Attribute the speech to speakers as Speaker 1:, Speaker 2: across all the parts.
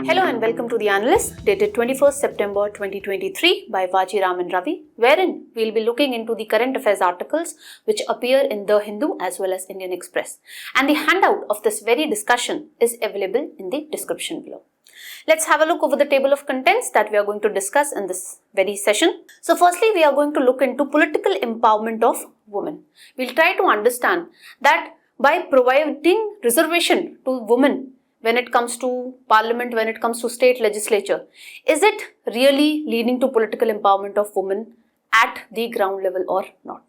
Speaker 1: Hello and welcome to the Analyst, dated 21st September 2023 by Vajiram Ravi, wherein we'll be looking into the current affairs articles which appear in The Hindu as well as Indian Express. And the handout of this very discussion is available in the description below. Let's have a look over the table of contents that we are going to discuss in this very session. So firstly, we are going to look into political empowerment of women. We'll try to understand that by providing reservation to women when it comes to parliament, when it comes to state legislature, is it really leading to political empowerment of women at the ground level or not?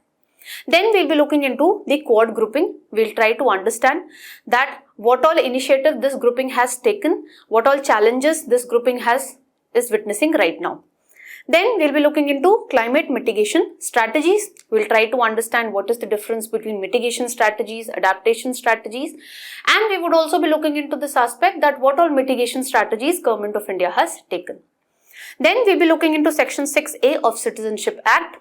Speaker 1: Then we'll be looking into the quad grouping. We'll try to understand that what all initiative this grouping has taken, what all challenges this grouping is witnessing right now. Then we'll be looking into climate mitigation strategies. We'll try to understand what is the difference between mitigation strategies, adaptation strategies, and we would also be looking into this aspect that what all mitigation strategies Government of India has taken. Then we'll be looking into Section 6A of Citizenship Act.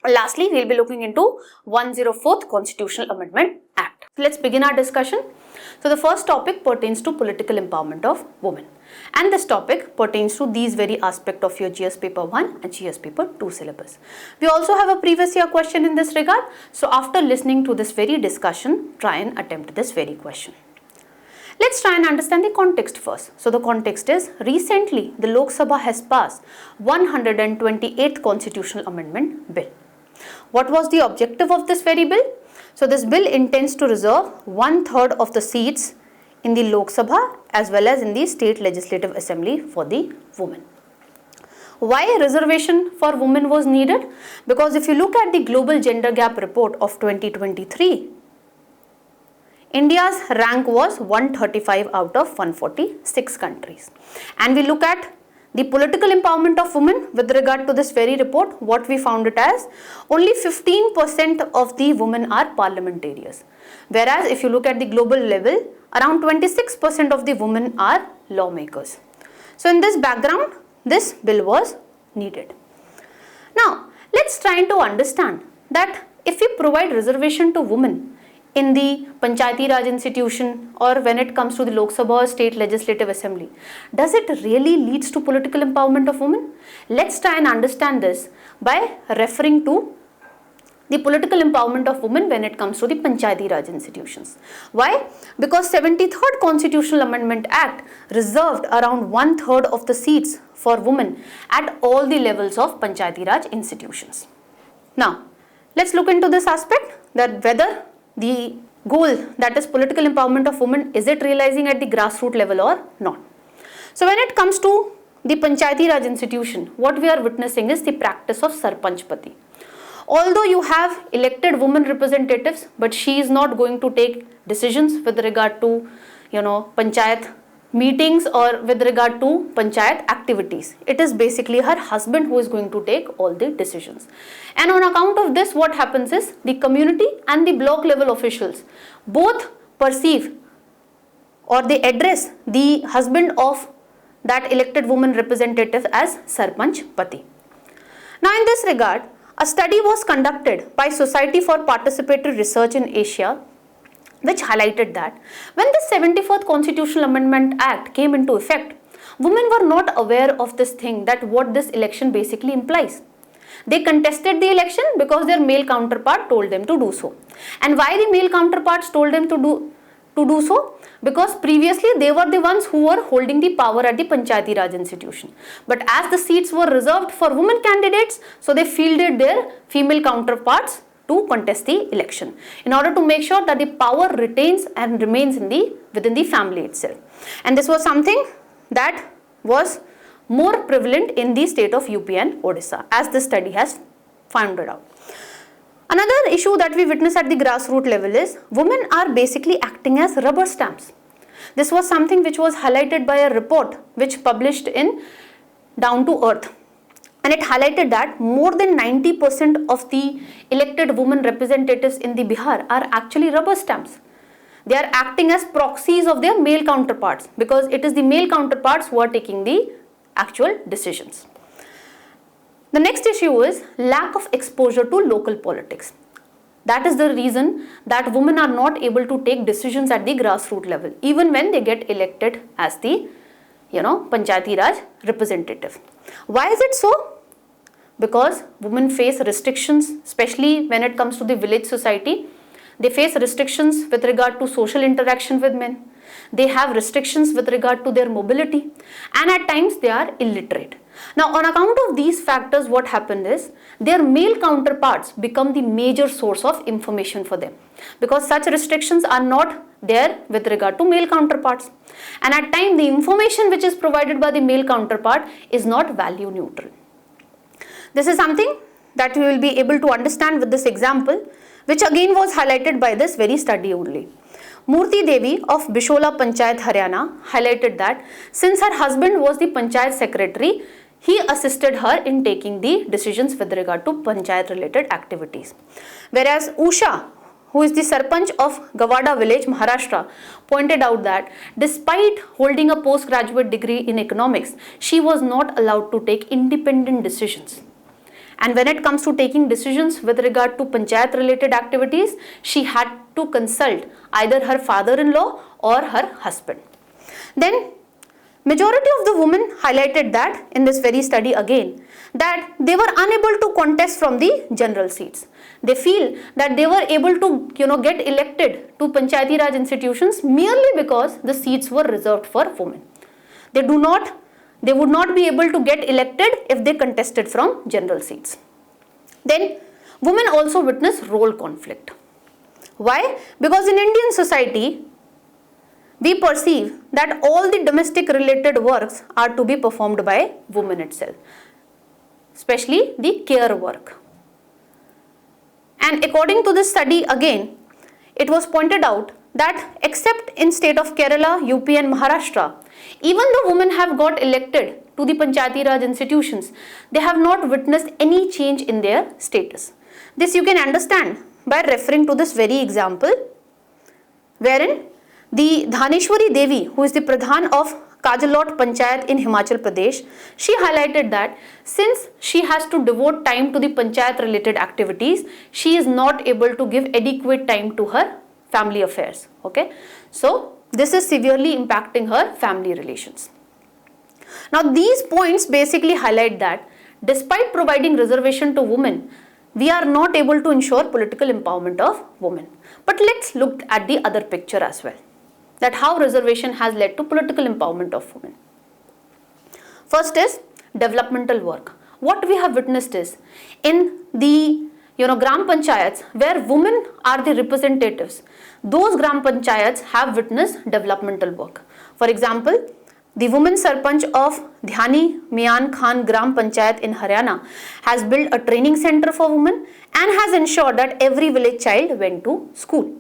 Speaker 1: Lastly, we'll be looking into 104th Constitutional Amendment Act. Let's begin our discussion. So the first topic pertains to political empowerment of women. And this topic pertains to these very aspects of your GS paper 1 and GS paper 2 syllabus. We also have a previous year question in this regard. So after listening to this very discussion, try and attempt this very question. Let's try and understand the context first. So the context is, recently the Lok Sabha has passed 128th Constitutional Amendment Bill. What was the objective of this very bill? So this bill intends to reserve 1/3 of the seats in the Lok Sabha as well as in the State Legislative Assembly for the women. Why reservation for women was needed? Because if you look at the Global Gender Gap Report of 2023, India's rank was 135 out of 146 countries. And we look at the political empowerment of women with regard to this very report, what we found it as, only 15% of the women are parliamentarians. Whereas if you look at the global level, around 26% of the women are lawmakers. So in this background, this bill was needed. Now, let's try to understand that if we provide reservation to women in the Panchayati Raj institution or when it comes to the Lok Sabha or State Legislative Assembly, does it really leads to political empowerment of women? Let's try and understand this by referring to the political empowerment of women when it comes to the Panchayati Raj institutions. Why? Because 73rd Constitutional Amendment Act reserved around 1/3 of the seats for women at all the levels of Panchayati Raj institutions. Now, let's look into this aspect, that whether the goal, that is political empowerment of women, is it realizing at the grassroots level or not? So when it comes to the Panchayati Raj institution, what we are witnessing is the practice of Sarpanch Pati. Although you have elected women representatives, but she is not going to take decisions with regard to, Panchayat meetings or with regard to Panchayat activities. It is basically her husband who is going to take all the decisions. And on account of this, what happens is the community and the block level officials both perceive or they address the husband of that elected woman representative as Sarpanch Pati. Now in this regard, a study was conducted by Society for Participatory Research in Asia, which highlighted that when the 74th Constitutional Amendment Act came into effect, women were not aware of this thing, that what this election basically implies. They contested the election because their male counterpart told them to do so. And why the male counterparts told them to do so? Because previously they were the ones who were holding the power at the Panchayati Raj institution. But as the seats were reserved for women candidates, so they fielded their female counterparts to contest the election in order to make sure that the power retains and remains within the family itself. And this was something that was more prevalent in the state of UP and Odisha, as this study has found it out. Another issue that we witness at the grassroots level is women are basically acting as rubber stamps. This was something which was highlighted by a report which published in Down to Earth. And it highlighted that more than 90% of the elected women representatives in the Bihar are actually rubber stamps. They are acting as proxies of their male counterparts because it is the male counterparts who are taking the actual decisions. The next issue is lack of exposure to local politics. That is the reason that women are not able to take decisions at the grassroots level, even when they get elected as the Panchayati Raj representative. Why is it so? Because women face restrictions, especially when it comes to the village society. They face restrictions with regard to social interaction with men. They have restrictions with regard to their mobility, and at times they are illiterate. Now, on account of these factors, what happened is their male counterparts become the major source of information for them, because such restrictions are not there with regard to male counterparts, and at times the information which is provided by the male counterpart is not value neutral. This is something that we will be able to understand with this example, which again was highlighted by this very study only. Murti Devi of Bishola Panchayat, Haryana highlighted that since her husband was the Panchayat secretary, he assisted her in taking the decisions with regard to Panchayat related activities. Whereas Usha, who is the Sarpanch of Gawada village, Maharashtra, pointed out that despite holding a postgraduate degree in economics, she was not allowed to take independent decisions. And when it comes to taking decisions with regard to Panchayat related activities, she had to consult either her father-in-law or her husband. Then, majority of the women highlighted that in this very study again, that they were unable to contest from the general seats. They feel that they were able to get elected to Panchayati Raj institutions merely because the seats were reserved for women. They would not be able to get elected if they contested from general seats. Then, women also witness role conflict. Why? Because in Indian society, we perceive that all the domestic related works are to be performed by women itself, especially the care work. And according to this study again, it was pointed out that except in state of Kerala, UP and Maharashtra, even though women have got elected to the Panchayati Raj institutions, they have not witnessed any change in their status. This you can understand by referring to this very example, wherein the Dhaneshwari Devi, who is the Pradhan of Kajalot Panchayat in Himachal Pradesh, she highlighted that since she has to devote time to the Panchayat related activities, she is not able to give adequate time to her family affairs. Okay, so this is severely impacting her family relations. Now, these points basically highlight that despite providing reservation to women, we are not able to ensure political empowerment of women. But let's look at the other picture as well, that how reservation has led to political empowerment of women. First is developmental work. What we have witnessed is in the Gram Panchayats where women are the representatives, those Gram Panchayats have witnessed developmental work. For example, the woman Sarpanch of Dhyani Mian Khan Gram Panchayat in Haryana has built a training center for women and has ensured that every village child went to school.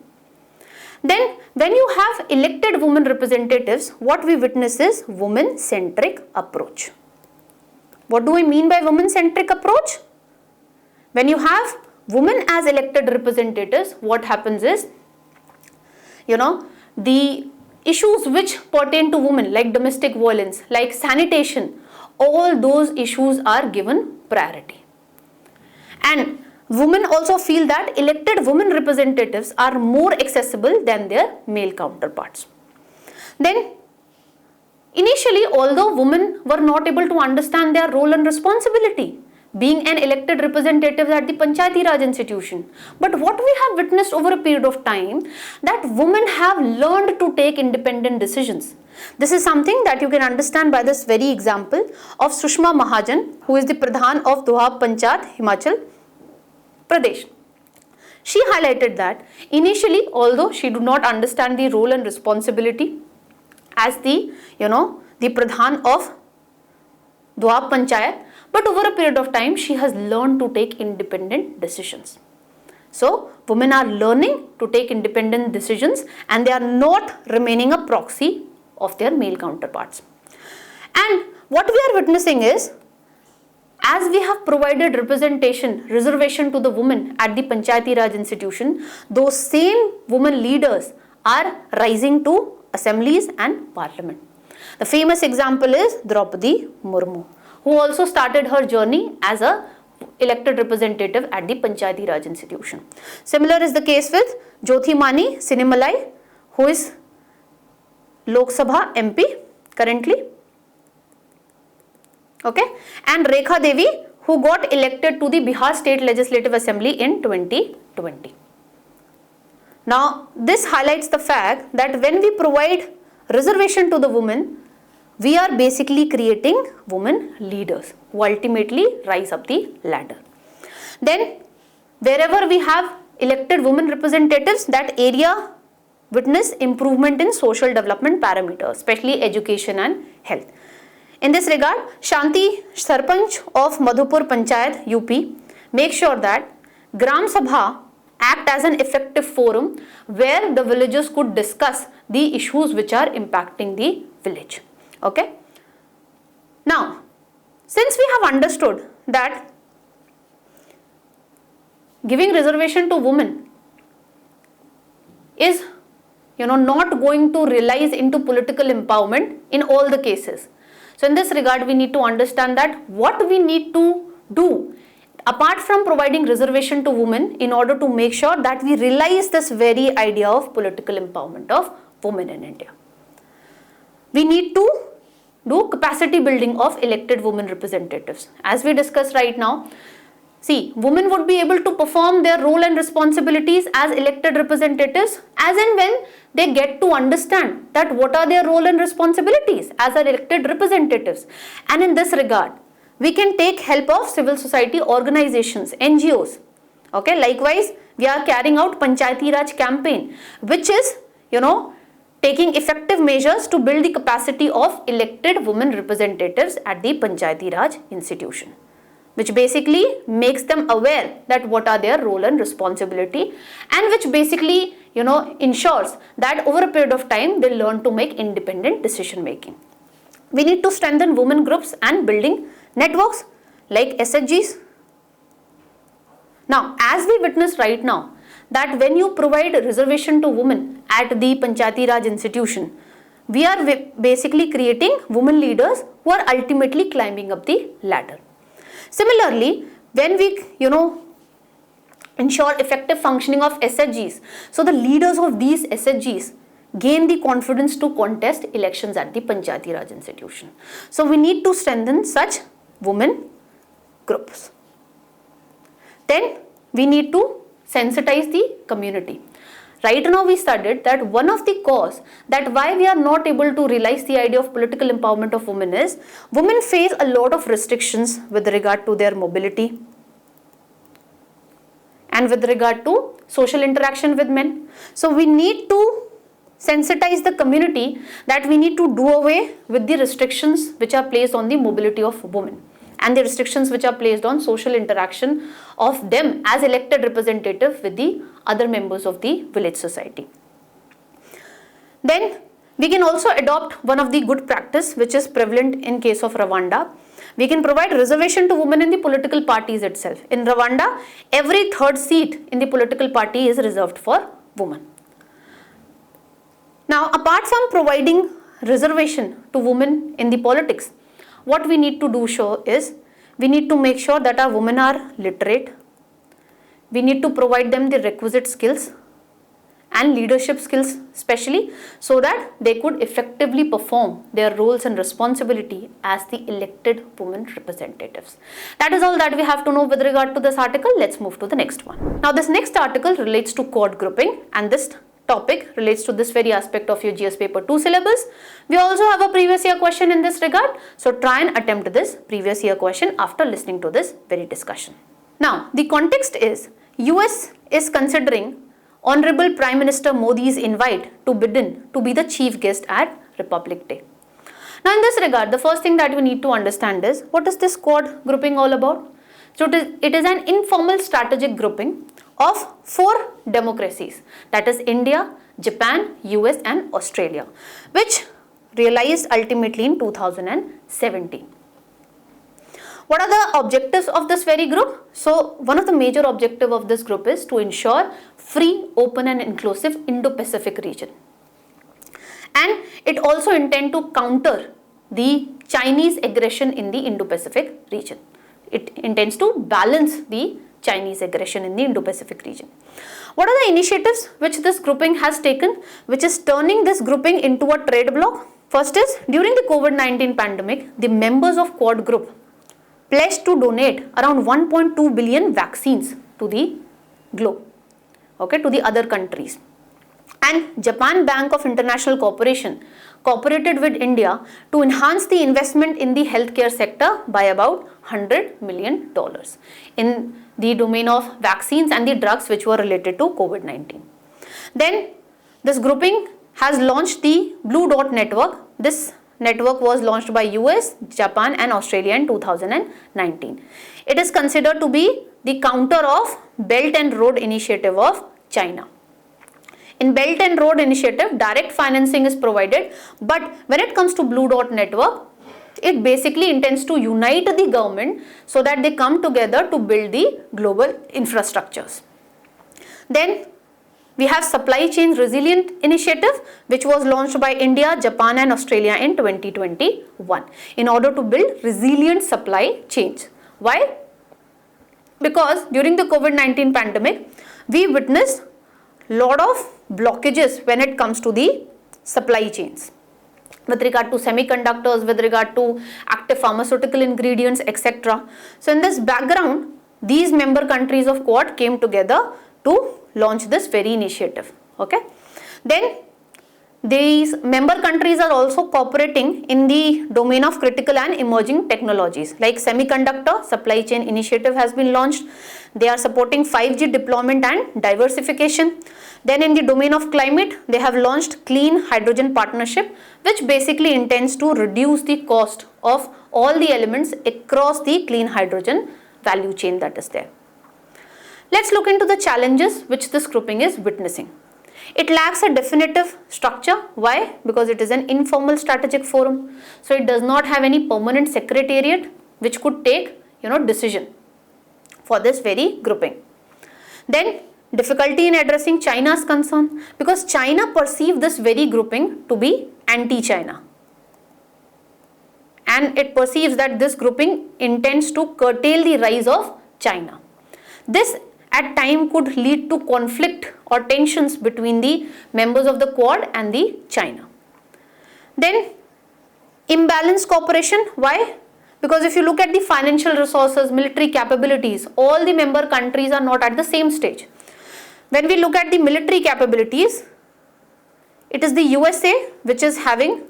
Speaker 1: Then, when you have elected women representatives, what we witness is women-centric approach. What do I mean by women-centric approach? When you have women as elected representatives, what happens is, the issues which pertain to women like domestic violence, like sanitation, all those issues are given priority. And women also feel that elected women representatives are more accessible than their male counterparts. Then, initially, although women were not able to understand their role and responsibility, being an elected representative at the Panchayati Raj institution. But what we have witnessed over a period of time, that women have learned to take independent decisions. This is something that you can understand by this very example of Sushma Mahajan, who is the Pradhan of Dohab Panchayat, Himachal Pradesh. She highlighted that initially, although she did not understand the role and responsibility as the Pradhan of Dohab Panchayat, but over a period of time, she has learned to take independent decisions. So, women are learning to take independent decisions and they are not remaining a proxy of their male counterparts. And what we are witnessing is, as we have provided reservation to the women at the Panchayati Raj institution, those same women leaders are rising to assemblies and parliament. The famous example is Draupadi Murmu, who also started her journey as a elected representative at the Panchayati Raj institution. Similar is the case with Jyothi Mani Sinimalai, who is Lok Sabha MP currently. Okay, and Rekha Devi, who got elected to the Bihar State Legislative Assembly in 2020. Now, this highlights the fact that when we provide reservation to the women, we are basically creating women leaders who ultimately rise up the ladder. Then, wherever we have elected women representatives, that area witness improvement in social development parameters, especially education and health. In this regard, Shanti Sarpanch of Madhupur Panchayat, UP, make sure that Gram Sabha act as an effective forum where the villagers could discuss the issues which are impacting the village. Okay. Now, since we have understood that giving reservation to women is not going to realize into political empowerment in all the cases. So in this regard, we need to understand that what we need to do apart from providing reservation to women in order to make sure that we realize this very idea of political empowerment of women in India. We need to do capacity building of elected women representatives. As we discussed right now, see, women would be able to perform their role and responsibilities as elected representatives as and when they get to understand that what are their role and responsibilities as elected representatives. And in this regard, we can take help of civil society organizations, NGOs. Okay, likewise, we are carrying out Panchayati Raj campaign, which is, taking effective measures to build the capacity of elected women representatives at the Panchayati Raj institution, which basically makes them aware that what are their role and responsibility, and which basically, ensures that over a period of time, they learn to make independent decision making. We need to strengthen women groups and building networks like SHGs. Now, as we witness right now, that when you provide reservation to women at the Panchayati Raj institution, we are basically creating women leaders who are ultimately climbing up the ladder. Similarly, when we, ensure effective functioning of SHGs, so the leaders of these SHGs gain the confidence to contest elections at the Panchayati Raj institution. So we need to strengthen such women groups. Then we need to sensitize the community. Right now we studied that one of the cause that why we are not able to realize the idea of political empowerment of women is women face a lot of restrictions with regard to their mobility and with regard to social interaction with men. So we need to sensitize the community that we need to do away with the restrictions which are placed on the mobility of women and the restrictions which are placed on social interaction of them as elected representative with the other members of the village society. Then we can also adopt one of the good practice which is prevalent in case of Rwanda. We can provide reservation to women in the political parties itself. In Rwanda, every third seat in the political party is reserved for women. Now, apart from providing reservation to women in the politics, what we need to do is we need to make sure that our women are literate. We need to provide them the requisite skills and leadership skills especially so that they could effectively perform their roles and responsibility as the elected women representatives. That is all that we have to know with regard to this article. Let's move to the next one. Now this next article relates to cohort grouping, and this topic relates to this very aspect of your GS paper 2 syllabus. We also have a previous year question in this regard, so try and attempt this previous year question after listening to this very discussion. Now the context is US is considering Honorable Prime Minister Modi's invite to Biden to be the chief guest at Republic Day. Now in this regard, the first thing that we need to understand is what is this quad grouping all about? So it is an informal strategic grouping of 4 democracies, that is India, Japan, US and Australia, which realized ultimately in 2017. What are the objectives of this very group? So one of the major objectives of this group is to ensure free, open and inclusive Indo-Pacific region. And it also intends to counter the Chinese aggression in the Indo-Pacific region. It intends to balance the Chinese aggression in the Indo-Pacific region. What are the initiatives which this grouping has taken, which is turning this grouping into a trade bloc? First is, during the COVID-19 pandemic, the members of Quad group pledged to donate around 1.2 billion vaccines to the globe, okay, to the other countries. And Japan Bank of International Cooperation cooperated with India to enhance the investment in the healthcare sector by about $100 million in the domain of vaccines and the drugs which were related to COVID-19. Then this grouping has launched the Blue Dot Network. This network was launched by US, Japan and Australia in 2019. It is considered to be the counter of Belt and Road Initiative of China. In Belt and Road Initiative, direct financing is provided, but when it comes to Blue Dot Network, it basically intends to unite the government so that they come together to build the global infrastructures. Then we have Supply Chain Resilient Initiative, which was launched by India, Japan and Australia in 2021 in order to build resilient supply chains. Why? Because during the COVID-19 pandemic, we witnessed lot of blockages when it comes to the supply chains with regard to semiconductors, with regard to active pharmaceutical ingredients, etc. So in this background, these member countries of Quad came together to launch this very initiative. Okay. Then these member countries are also cooperating in the domain of critical and emerging technologies like semiconductor supply chain initiative has been launched. They are supporting 5G deployment and diversification. Then in the domain of climate, they have launched Clean Hydrogen Partnership, which basically intends to reduce the cost of all the elements across the clean hydrogen value chain that is there. Let's look into the challenges which this grouping is witnessing. It lacks a definitive structure. Why? Because it is an informal strategic forum. So it does not have any permanent secretariat which could take, decision for this very grouping. Then difficulty in addressing China's concern, because China perceived this very grouping to be anti-China. And it perceives that this grouping intends to curtail the rise of China. This at time could lead to conflict or tensions between the members of the Quad and the China. Then imbalanced cooperation. Why? Because if you look at the financial resources, military capabilities, all the member countries are not at the same stage. When we look at the military capabilities, it is the USA which is having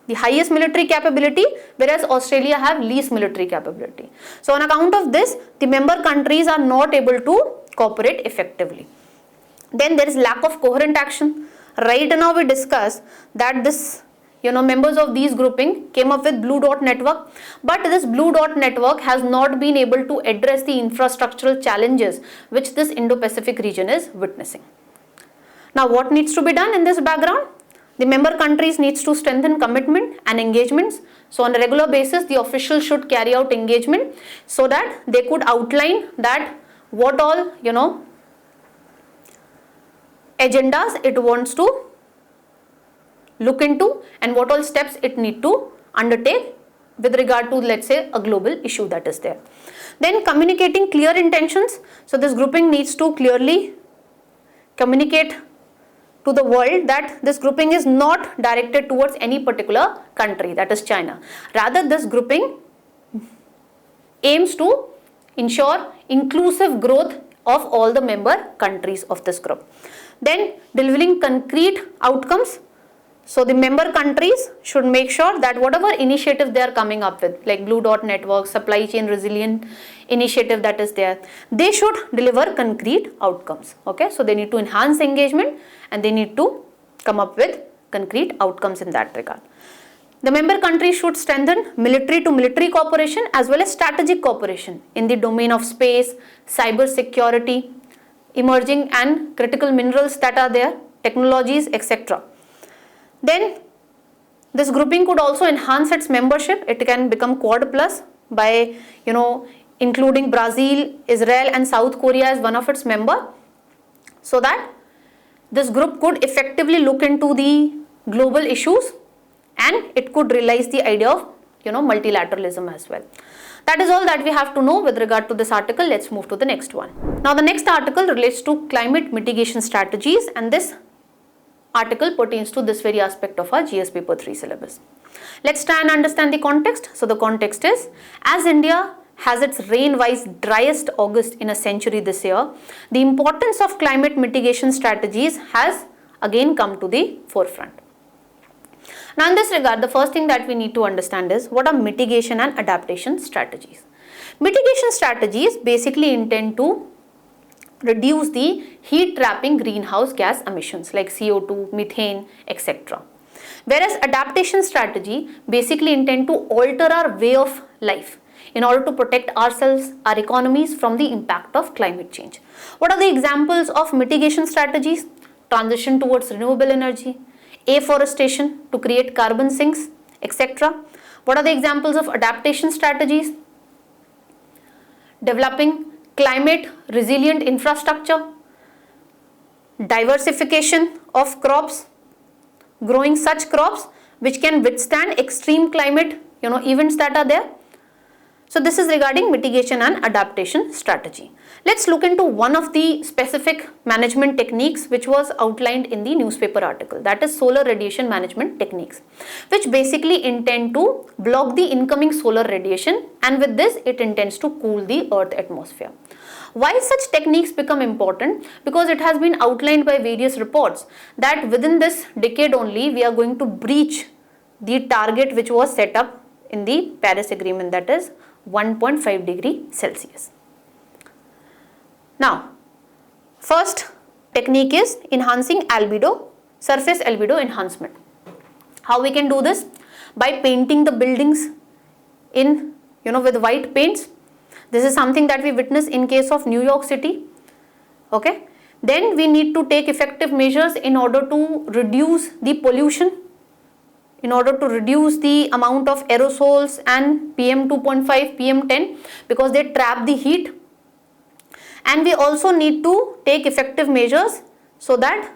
Speaker 1: the highest military capability, whereas Australia have least military capability. So on account of this, the member countries are not able to cooperate effectively. Then there is lack of coherent action. Right now we discuss that this, members of these grouping came up with Blue Dot Network, but this Blue Dot Network has not been able to address the infrastructural challenges which this Indo-Pacific region is witnessing. Now what needs to be done in this background? The member countries needs to strengthen commitment and engagements. So on a regular basis, the officials should carry out engagement so that they could outline that what all, agendas it wants to look into and what all steps it need to undertake with regard to, let's say, a global issue that is there. Then communicating clear intentions. So this grouping needs to clearly communicate to the world that this grouping is not directed towards any particular country, that is China. Rather, this grouping aims to ensure inclusive growth of all the member countries of this group. Then delivering concrete outcomes. So the member countries should make sure that whatever initiative they are coming up with, like Blue Dot Network, Supply Chain Resilient Initiative that is there, they should deliver concrete outcomes. Okay, so they need to enhance engagement and they need to come up with concrete outcomes in that regard. The member countries should strengthen military to military cooperation as well as strategic cooperation in the domain of space, cyber security, emerging and critical minerals that are there, technologies, etc. Then this grouping could also enhance its membership. It can become Quad Plus by, including Brazil, Israel and South Korea as one of its member, so that this group could effectively look into the global issues and it could realize the idea of, multilateralism as well. That is all that we have to know with regard to this article. Let's move to the next one. Now the next article relates to climate mitigation strategies, and this article pertains to this very aspect of our GS paper 3 syllabus. Let's try and understand the context. So the context is, as India has its rain-wise driest August in a century this year, the importance of climate mitigation strategies has again come to the forefront. Now in this regard, the first thing that we need to understand is what are mitigation and adaptation strategies. Mitigation strategies basically intend to reduce the heat trapping greenhouse gas emissions like CO2, methane, etc. Whereas adaptation strategy basically intend to alter our way of life in order to protect ourselves, our economies from the impact of climate change. What are the examples of mitigation strategies? Transition towards renewable energy, afforestation to create carbon sinks, etc. What are the examples of adaptation strategies? Developing climate resilient infrastructure, diversification of crops, growing such crops which can withstand extreme climate events that are there. So this is regarding mitigation and adaptation strategy. Let's look into one of the specific management techniques which was outlined in the newspaper article, that is solar radiation management techniques, which basically intend to block the incoming solar radiation, and with this it intends to cool the earth atmosphere. Why such techniques become important? Because it has been outlined by various reports that within this decade only we are going to breach the target which was set up in the Paris Agreement, that is 1.5 degree Celsius. Now, first technique is enhancing albedo, surface albedo enhancement. How we can do this? By painting the buildings in, with white paints. This is something that we witness in case of New York City. Okay. Then we need to take effective measures in order to reduce the pollution, in order to reduce the amount of aerosols and PM 2.5, PM 10, because they trap the heat. And we also need to take effective measures so that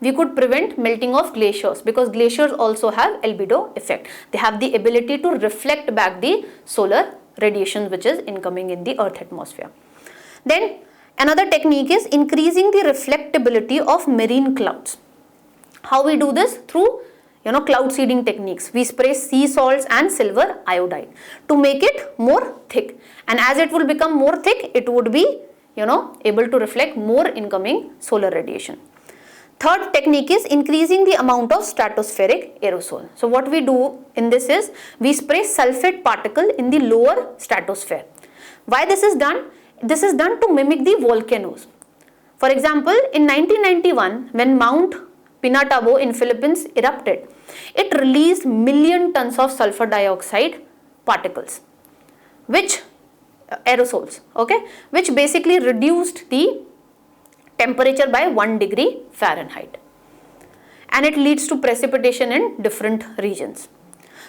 Speaker 1: we could prevent melting of glaciers, because glaciers also have albedo effect. They have the ability to reflect back the solar radiation which is incoming in the earth atmosphere. Then another technique is increasing the reflectability of marine clouds. How we do this? Through cloud seeding techniques. We spray sea salts and silver iodide to make it more thick, and as it will become more thick, it would be able to reflect more incoming solar radiation. Third technique is increasing the amount of stratospheric aerosol. So what we do in this is we spray sulfate particle in the lower stratosphere. Why this is done? This is done to mimic the volcanoes. For example, in 1991, when Mount Pinatubo in Philippines erupted, it released million tons of sulfur dioxide particles, which aerosols, which basically reduced the temperature by 1 degree Fahrenheit, and it leads to precipitation in different regions.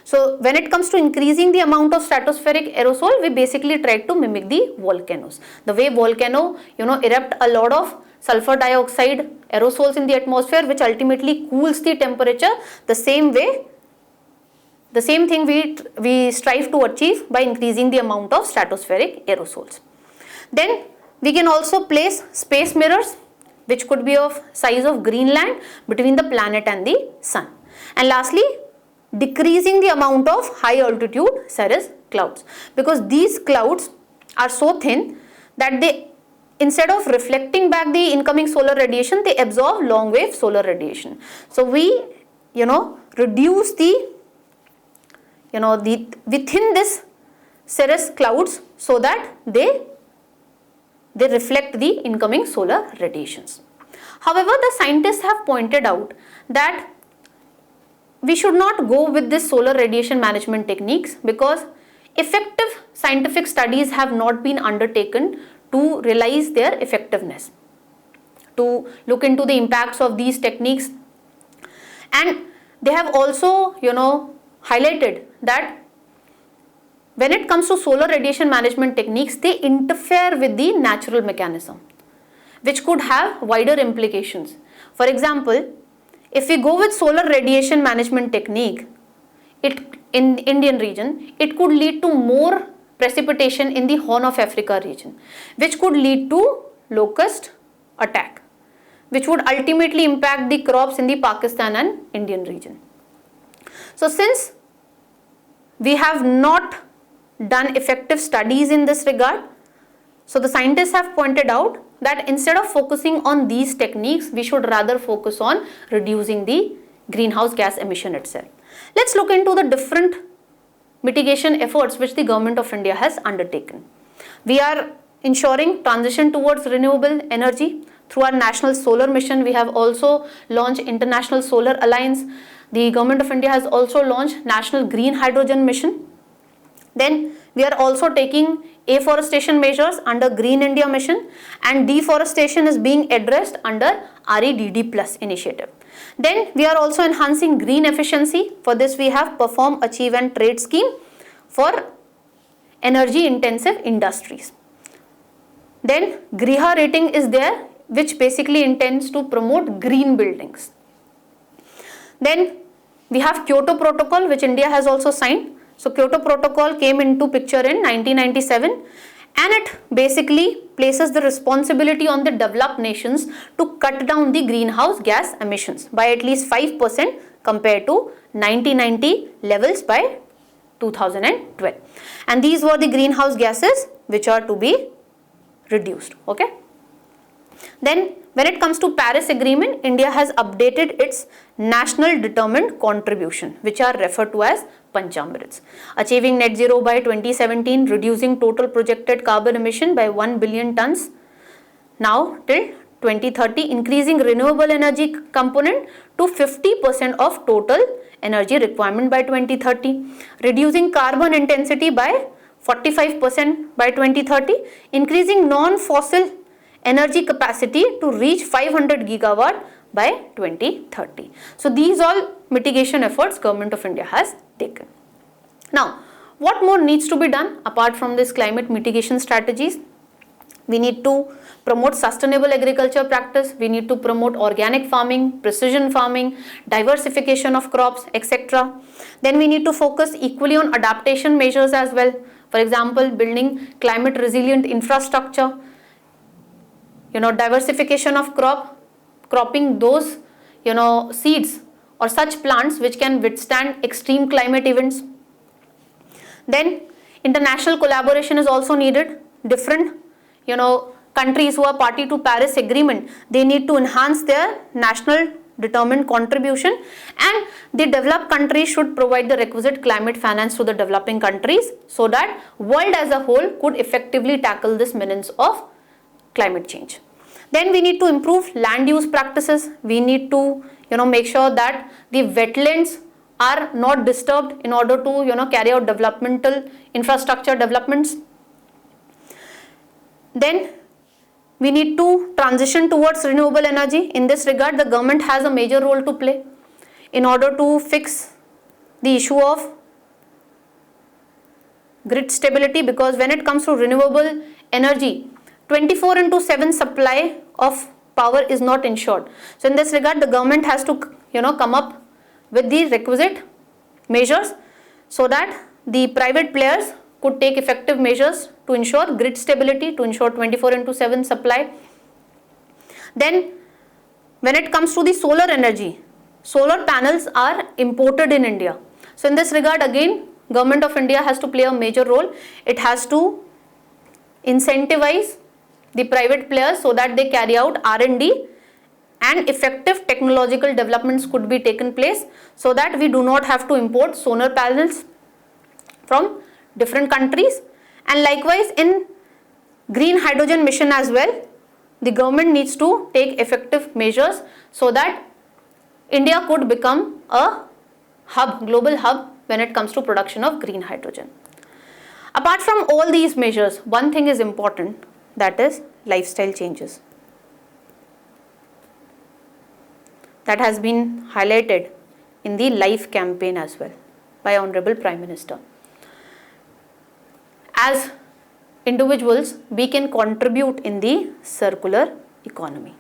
Speaker 1: So when it comes to increasing the amount of stratospheric aerosol, we basically try to mimic the volcanoes. The way volcano erupt a lot of sulfur dioxide aerosols in the atmosphere, which ultimately cools the temperature, the same thing we strive to achieve by increasing the amount of stratospheric aerosols. Then we can also place space mirrors, which could be of size of Greenland, between the planet and the sun. And lastly, decreasing the amount of high altitude cirrus clouds, because these clouds are so thin that they, instead of reflecting back the incoming solar radiation, they absorb long wave solar radiation. So we reduce the within this cirrus clouds so that they reflect the incoming solar radiations. However, the scientists have pointed out that we should not go with this solar radiation management techniques, because effective scientific studies have not been undertaken to realize their effectiveness, to look into the impacts of these techniques. And they have also highlighted that when it comes to solar radiation management techniques, they interfere with the natural mechanism, which could have wider implications. For example, if we go with solar radiation management technique in Indian region, it could lead to more precipitation in the Horn of Africa region, which could lead to locust attack, which would ultimately impact the crops in the Pakistan and Indian region. So since we have not done effective studies in this regard, so the scientists have pointed out that instead of focusing on these techniques, we should rather focus on reducing the greenhouse gas emission itself. Let's look into the different mitigation efforts which the government of India has undertaken. We are ensuring transition towards renewable energy through our national solar mission. We have also launched International Solar Alliance. The government of India has also launched National Green Hydrogen Mission. Then we are also taking afforestation measures under Green India Mission, and deforestation is being addressed under REDD Plus initiative. Then we are also enhancing green efficiency. For this we have Perform, Achieve and Trade scheme for energy intensive industries. Then Griha rating is there, which basically intends to promote green buildings. Then we have Kyoto Protocol, which India has also signed. So Kyoto Protocol came into picture in 1997, and it basically places the responsibility on the developed nations to cut down the greenhouse gas emissions by at least 5% compared to 1990 levels by 2012. And these were the greenhouse gases which are to be reduced. Okay. Then when it comes to Paris Agreement, India has updated its national determined contribution, which are referred to as Panchamrits. Achieving net zero by 2017, reducing total projected carbon emission by 1 billion tons now till 2030, increasing renewable energy component to 50% of total energy requirement by 2030, reducing carbon intensity by 45% by 2030, increasing non-fossil energy capacity to reach 500 gigawatt by 2030. So these all mitigation efforts Government of India has taken. Now, what more needs to be done apart from this climate mitigation strategies? We need to promote sustainable agriculture practice, we need to promote organic farming, precision farming, diversification of crops, etc. Then we need to focus equally on adaptation measures as well. For example, building climate resilient infrastructure, diversification of cropping those, seeds or such plants which can withstand extreme climate events. Then international collaboration is also needed. Different, countries who are party to Paris Agreement, they need to enhance their national determined contribution, and the developed countries should provide the requisite climate finance to the developing countries so that world as a whole could effectively tackle this menace of climate change. Then we need to improve land use practices. We need to, make sure that the wetlands are not disturbed in order to, carry out developmental infrastructure developments. Then we need to transition towards renewable energy. In this regard, the government has a major role to play in order to fix the issue of grid stability, because when it comes to renewable energy, 24/7 supply of power is not ensured. So in this regard, the government has to, come up with the requisite measures so that the private players could take effective measures to ensure grid stability, to ensure 24/7 supply. Then when it comes to the solar energy, solar panels are imported in India. So in this regard, again, Government of India has to play a major role. It has to incentivize the private players so that they carry out R&D and effective technological developments could be taken place so that we do not have to import solar panels from different countries. And likewise in green hydrogen mission as well, the government needs to take effective measures so that India could become a hub, global hub when it comes to production of green hydrogen. Apart from all these measures, one thing is important, that is lifestyle changes. That has been highlighted in the LIFE campaign as well by Honorable Prime Minister. As individuals, we can contribute in the circular economy.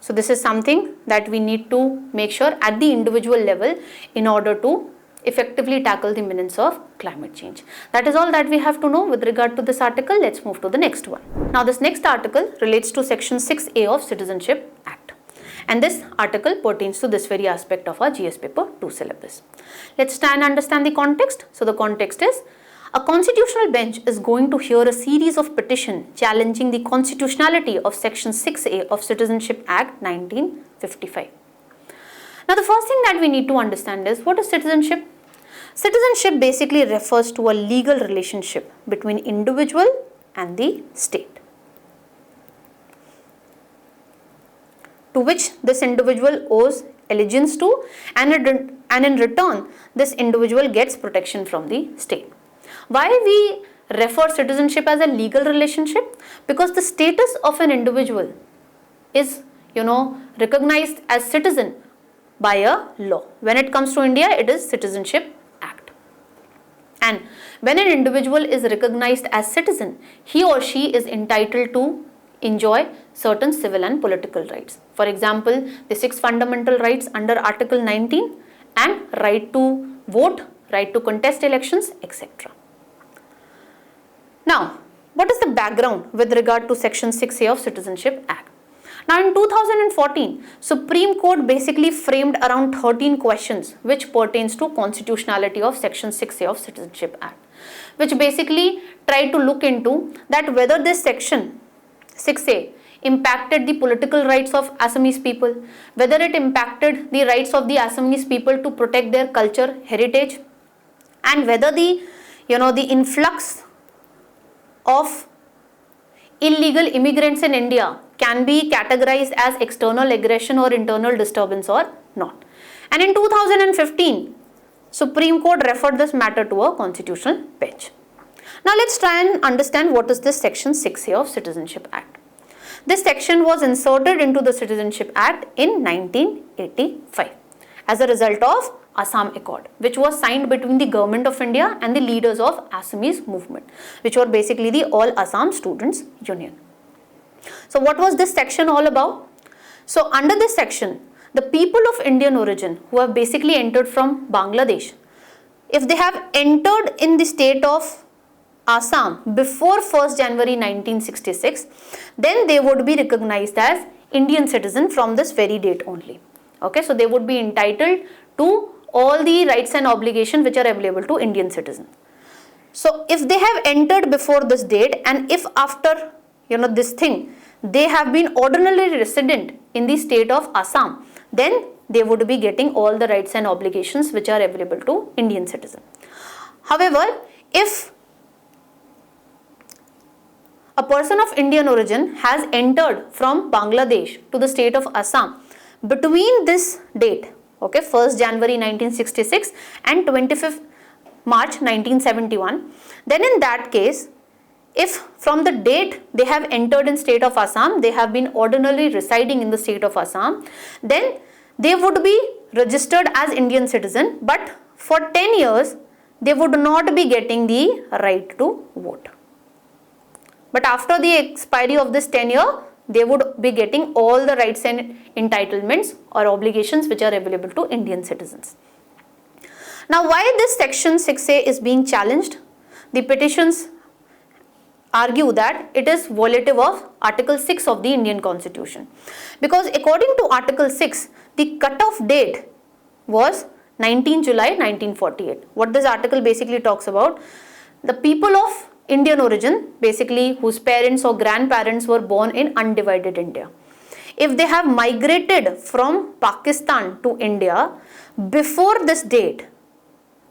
Speaker 1: So this is something that we need to make sure at the individual level in order to effectively tackle the menace of climate change. That is all that we have to know with regard to this article. Let's move to the next one. Now this next article relates to section 6A of Citizenship Act. And this article pertains to this very aspect of our GS paper 2 syllabus. Let's try and understand the context. So the context is, a constitutional bench is going to hear a series of petitions challenging the constitutionality of section 6A of Citizenship Act 1955. Now the first thing that we need to understand is, what is citizenship? Citizenship basically refers to a legal relationship between individual and the state, to which this individual owes allegiance to, and in return this individual gets protection from the state. Why we refer citizenship as a legal relationship? Because the status of an individual is, recognized as citizen by a law. When it comes to India, it is Citizenship Act. And when an individual is recognized as citizen, he or she is entitled to enjoy certain civil and political rights. For example, the 6 fundamental rights under Article 19 and right to vote, right to contest elections, etc. Now, what is the background with regard to section 6A of Citizenship Act? Now in 2014, Supreme Court basically framed around 13 questions which pertains to constitutionality of section 6A of Citizenship Act, which basically tried to look into that whether this section 6A impacted the political rights of Assamese people, whether it impacted the rights of the Assamese people to protect their culture, heritage, and whether the influx of illegal immigrants in India can be categorized as external aggression or internal disturbance or not. And in 2015, Supreme Court referred this matter to a constitutional bench. Now let's try and understand what is this section 6A of Citizenship Act. This section was inserted into the Citizenship Act in 1985 as a result of Assam Accord, which was signed between the Government of India and the leaders of Assamese movement, which were basically the All Assam Students Union. So what was this section all about? So under this section, the people of Indian origin who have basically entered from Bangladesh, if they have entered in the state of Assam before 1st January 1966, then they would be recognized as Indian citizen from this very date only. Okay, so they would be entitled to all the rights and obligations which are available to Indian citizens. So if they have entered before this date, and if after this thing they have been ordinarily resident in the state of Assam, then they would be getting all the rights and obligations which are available to Indian citizens. However, if a person of Indian origin has entered from Bangladesh to the state of Assam between this date, okay, 1st January 1966 and 25th March 1971, then in that case, if from the date they have entered in state of Assam, they have been ordinarily residing in the state of Assam, then they would be registered as Indian citizen, but for 10 years they would not be getting the right to vote. But after the expiry of this tenure, they would be getting all the rights and entitlements or obligations which are available to Indian citizens. Now, why this section 6A is being challenged? The petitions argue that it is violative of Article 6 of the Indian Constitution, because according to Article 6, the cutoff date was 19 July 1948. What this article basically talks about, the people of Indian origin, basically whose parents or grandparents were born in undivided India, if they have migrated from Pakistan to India before this date,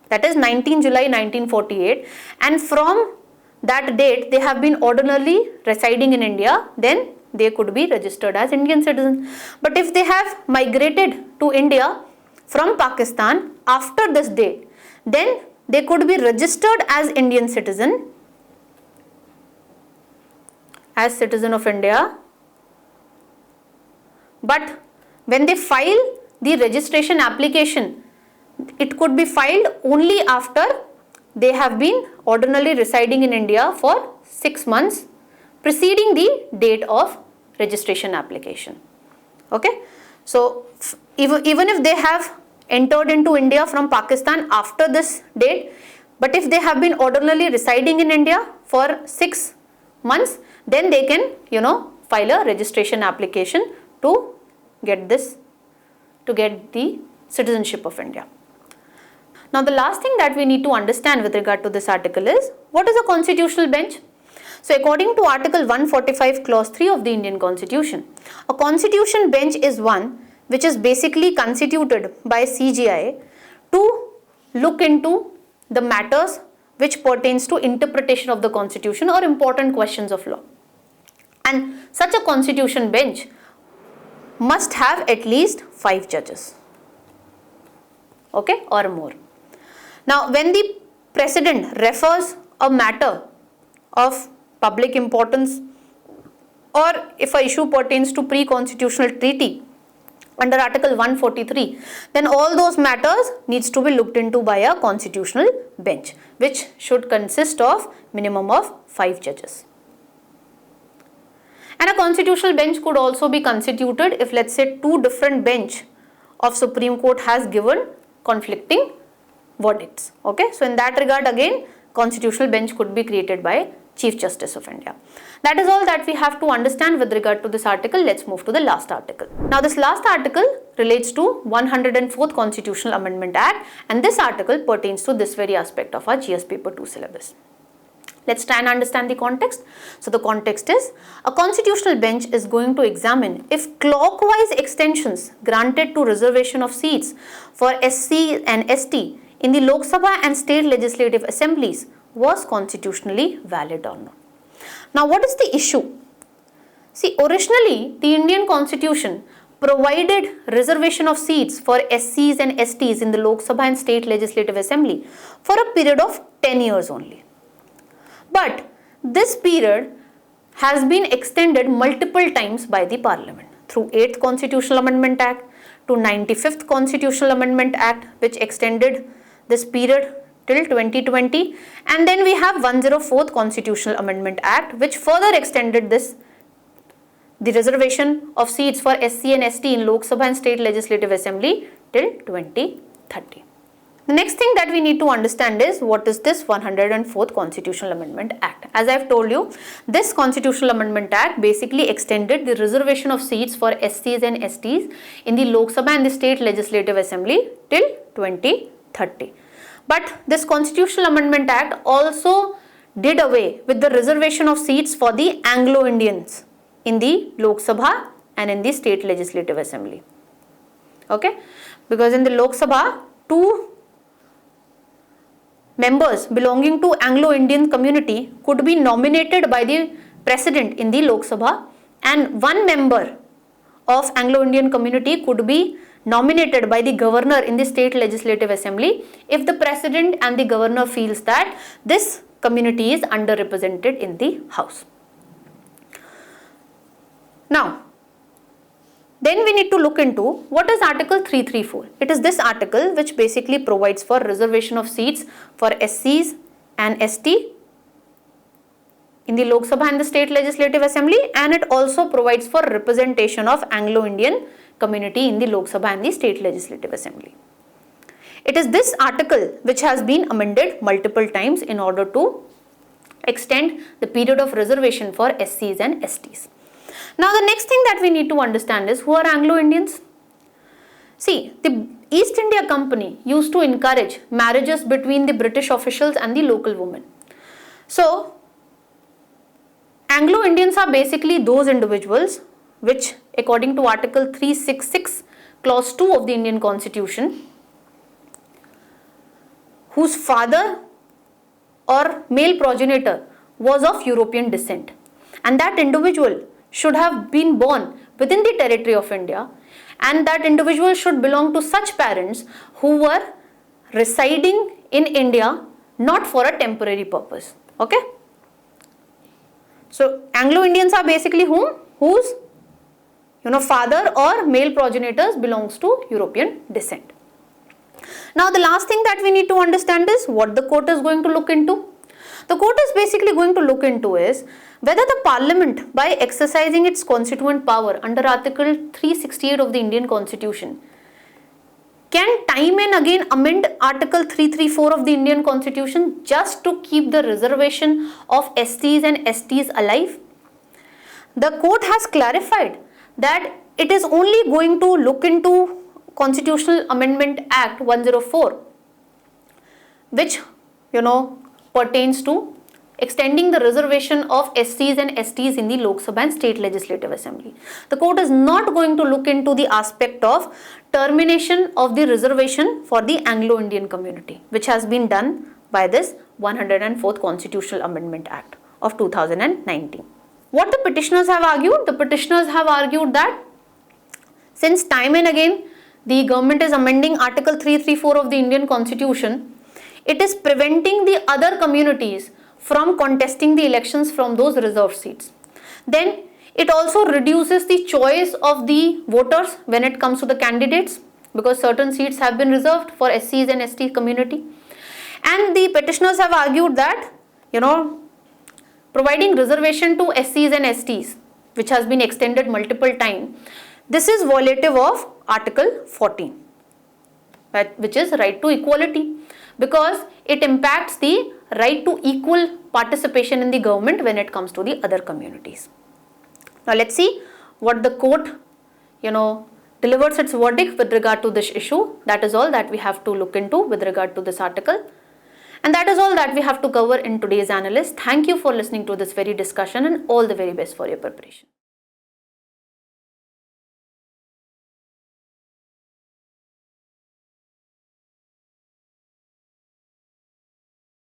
Speaker 1: that is 19 July 1948, and from that date they have been ordinarily residing in India, then they could be registered as Indian citizens. But if they have migrated to India from Pakistan after this date, then they could be registered as Indian citizen, as citizen of India, but when they file the registration application, it could be filed only after they have been ordinarily residing in India for 6 months preceding the date of registration application. Okay, so even if they have entered into India from Pakistan after this date, but if they have been ordinarily residing in India for 6 months, then they can, file a registration application to get the citizenship of India. Now, the last thing that we need to understand with regard to this article is, what is a constitutional bench? So, according to Article 145 Clause 3 of the Indian Constitution, a constitution bench is one which is basically constituted by CJI to look into the matters which pertains to interpretation of the constitution or important questions of law. And such a constitution bench must have at least 5 judges, okay, or more. Now, when the President refers a matter of public importance, or if a issue pertains to pre-constitutional treaty under Article 143, then all those matters needs to be looked into by a constitutional bench, which should consist of minimum of 5 judges. And a constitutional bench could also be constituted if, let's say, 2 different bench of Supreme Court has given conflicting verdicts. Okay, so in that regard, again, constitutional bench could be created by Chief Justice of India. That is all that we have to understand with regard to this article. Let's move to the last article. Now, this last article relates to 104th Constitutional Amendment Act, and this article pertains to this very aspect of our GS paper 2 syllabus. Let's try and understand the context. So, the context is, a constitutional bench is going to examine if clockwise extensions granted to reservation of seats for SC and ST in the Lok Sabha and state legislative assemblies was constitutionally valid or not. Now, what is the issue? See, originally the Indian Constitution provided reservation of seats for SCs and STs in the Lok Sabha and state legislative assembly for a period of 10 years only. But this period has been extended multiple times by the Parliament through 8th Constitutional Amendment Act to 95th Constitutional Amendment Act, which extended this period till 2020, and then we have 104th Constitutional Amendment Act, which further extended the reservation of seats for SC and ST in Lok Sabha and state legislative assembly till 2030. The next thing that we need to understand is, what is this 104th Constitutional Amendment Act? As I have told you, this Constitutional Amendment Act basically extended the reservation of seats for SCs and STs in the Lok Sabha and the state legislative assembly till 2030. But this Constitutional Amendment Act also did away with the reservation of seats for the Anglo-Indians in the Lok Sabha and in the state legislative assembly. Okay? Because in the Lok Sabha, 2 members belonging to Anglo-Indian community could be nominated by the President in the Lok Sabha, and 1 member of Anglo-Indian community could be nominated by the governor in the state legislative assembly if the President and the governor feels that this community is underrepresented in the House. Now, then we need to look into what is Article 334. It is this article which basically provides for reservation of seats for SCs and ST in the Lok Sabha and the state legislative assembly, and it also provides for representation of Anglo-Indian community in the Lok Sabha and the state legislative assembly. It is this article which has been amended multiple times in order to extend the period of reservation for SCs and STs. Now, the next thing that we need to understand is, who are Anglo-Indians? See, the East India Company used to encourage marriages between the British officials and the local women. So, Anglo-Indians are basically those individuals which, according to Article 366, Clause 2 of the Indian Constitution, whose father or male progenitor was of European descent, and that individual should have been born within the territory of India, and that individual should belong to such parents who were residing in India not for a temporary purpose. Okay? So, Anglo-Indians are basically whom? Whose father or male progenitors belongs to European descent. Now, the last thing that we need to understand is what the court is going to look into. The court is basically going to look into is whether the Parliament, by exercising its constituent power under Article 368 of the Indian Constitution, can time and again amend Article 334 of the Indian Constitution just to keep the reservation of SCs and STs alive? The court has clarified that it is only going to look into Constitutional Amendment Act 104, which pertains to extending the reservation of SCs and STs in the Lok Sabha and State Legislative Assembly. The court is not going to look into the aspect of termination of the reservation for the Anglo-Indian community, which has been done by this 104th Constitutional Amendment Act of 2019. What the petitioners have argued? The petitioners have argued that since time and again the government is amending Article 334 of the Indian Constitution, it is preventing the other communities from contesting the elections from those reserved seats. Then it also reduces the choice of the voters when it comes to the candidates, because certain seats have been reserved for SCs and ST community. And the petitioners have argued that, providing reservation to SCs and STs, which has been extended multiple times, this is violative of Article 14, which is right to equality, because it impacts the right to equal participation in the government when it comes to the other communities. Now let's see what the court, delivers its verdict with regard to this issue. That is all that we have to look into with regard to this article. And that is all that we have to cover in today's analyst. Thank you for listening to this very discussion, and all the very best for your preparation.